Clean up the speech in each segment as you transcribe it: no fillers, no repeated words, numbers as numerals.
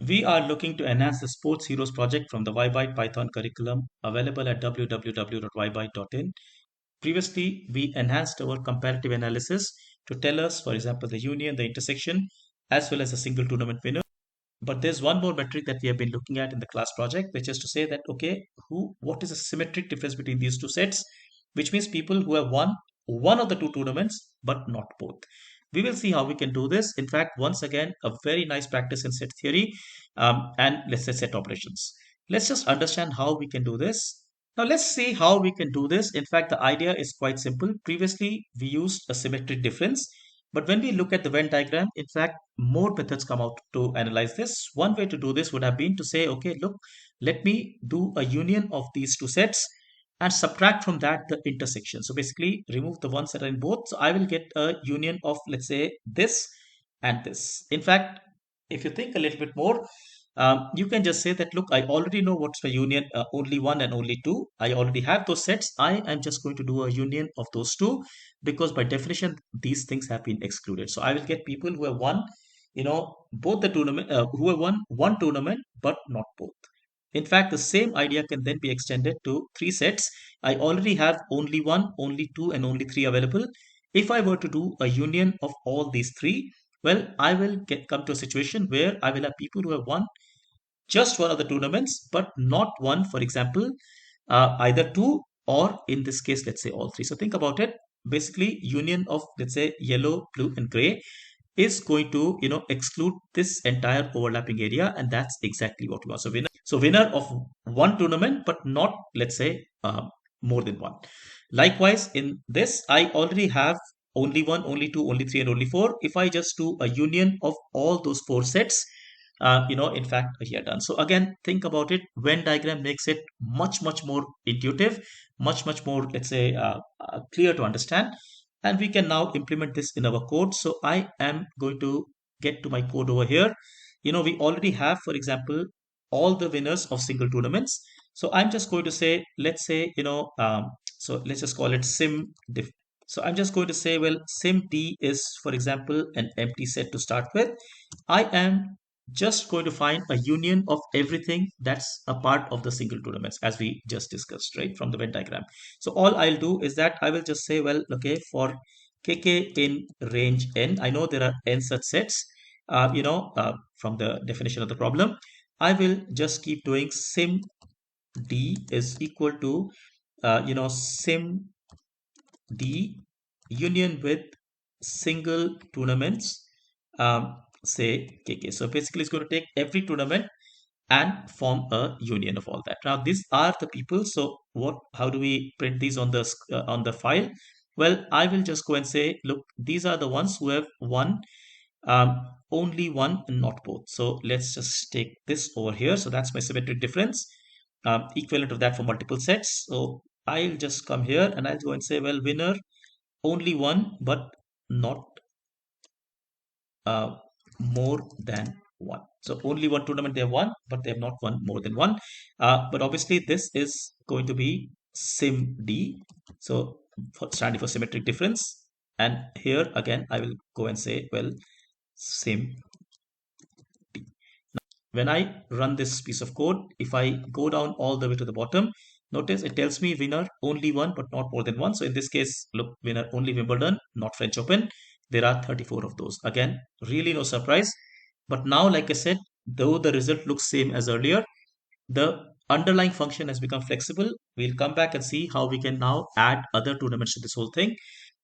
We are looking to enhance the Sports Heroes project from the YByte Python curriculum available at www.ybyte.in. Previously, we enhanced our comparative analysis to tell us, for example, the union, the intersection, as well as a single tournament winner. But there's one more metric that we have been looking at in the class project, which is to say that, okay, what is a symmetric difference between these two sets, which means people who have won one of the two tournaments, but not both. We will see how we can do this. In fact, once again, a very nice practice in set theory and let's say set operations. Let's just understand how we can do this. Now let's see how we can do this. In fact, the idea is quite simple. Previously, we used a symmetric difference. But when we look at the Venn diagram, in fact, more methods come out to analyze this. One way to do this would have been to say, okay, look, let me do a union of these two sets and subtract from that the intersection. So basically remove the ones that are in both. So I will get a union of, let's say, this and this. In fact, if you think a little bit more, you can just say that, look, I already know what's the union, only one and only two. I already have those sets. I am just going to do a union of those two because by definition, these things have been excluded. So I will get people who have won, both the tournament, who have won one tournament, but not both. In fact, the same idea can then be extended to three sets. I already have only one, only two, and only three available. If I were to do a union of all these three, well, I will come to a situation where I will have people who have won just one of the tournaments, but not one, for example, either two or in this case, let's say all three. So think about it. Basically, union of, let's say, yellow, blue, and gray is going to exclude this entire overlapping area, and that's exactly what we want. So winner of one tournament, but not, let's say, more than one. Likewise, in this, I already have only one, only two, only three, and only four. If I just do a union of all those four sets, in fact, here done. So again, think about it. Venn diagram makes it much more intuitive, much more, let's say, clear to understand. And we can now implement this in our code. So I am going to get to my code over here. We already have, for example, all the winners of single tournaments. So I'm just going to say, let's say, so let's just call it sim diff. So I'm just going to say, well, sim d is, for example, an empty set to start with. I am just going to find a union of everything that's a part of the single tournaments as we just discussed, right, from the Venn diagram. So all I'll do is that I will just say, well, okay, for kk in range n, I know there are n such sets, from the definition of the problem. I will just keep doing sim d is equal to, sim d union with single tournaments, say kk. So basically it's going to take every tournament and form a union of all that. Now these are the people. So how do we print these on the file? Well, I will just go and say, look, these are the ones who have won only one and not both. So let's just take this over here. So that's my symmetric difference, equivalent of that for multiple sets. So I'll just come here and I'll go and say, well, winner only one, but not more than one. So only one tournament they have won, but they have not won more than one. But obviously this is going to be sim d. So standing for symmetric difference. And here again, I will go and say, well, sim d. Now, when I run this piece of code, if I go down all the way to the bottom, notice it tells me winner only one, but not more than one. So in this case, look, winner only Wimbledon, not French Open. There are 34 of those. Again, really no surprise. But now, like I said, though the result looks same as earlier, the underlying function has become flexible. We'll come back and see how we can now add other tournaments to this whole thing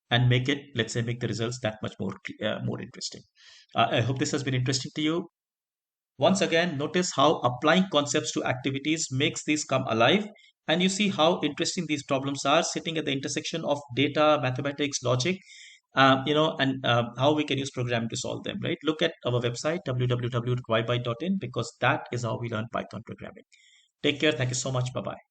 and make it, let's say, make the results that much more interesting. I hope this has been interesting to you. Once again, notice how applying concepts to activities makes these come alive. And you see how interesting these problems are, sitting at the intersection of data, mathematics, logic, and how we can use programming to solve them, right? Look at our website, www.ybyte.in, because that is how we learn Python programming. Take care. Thank you so much. Bye-bye.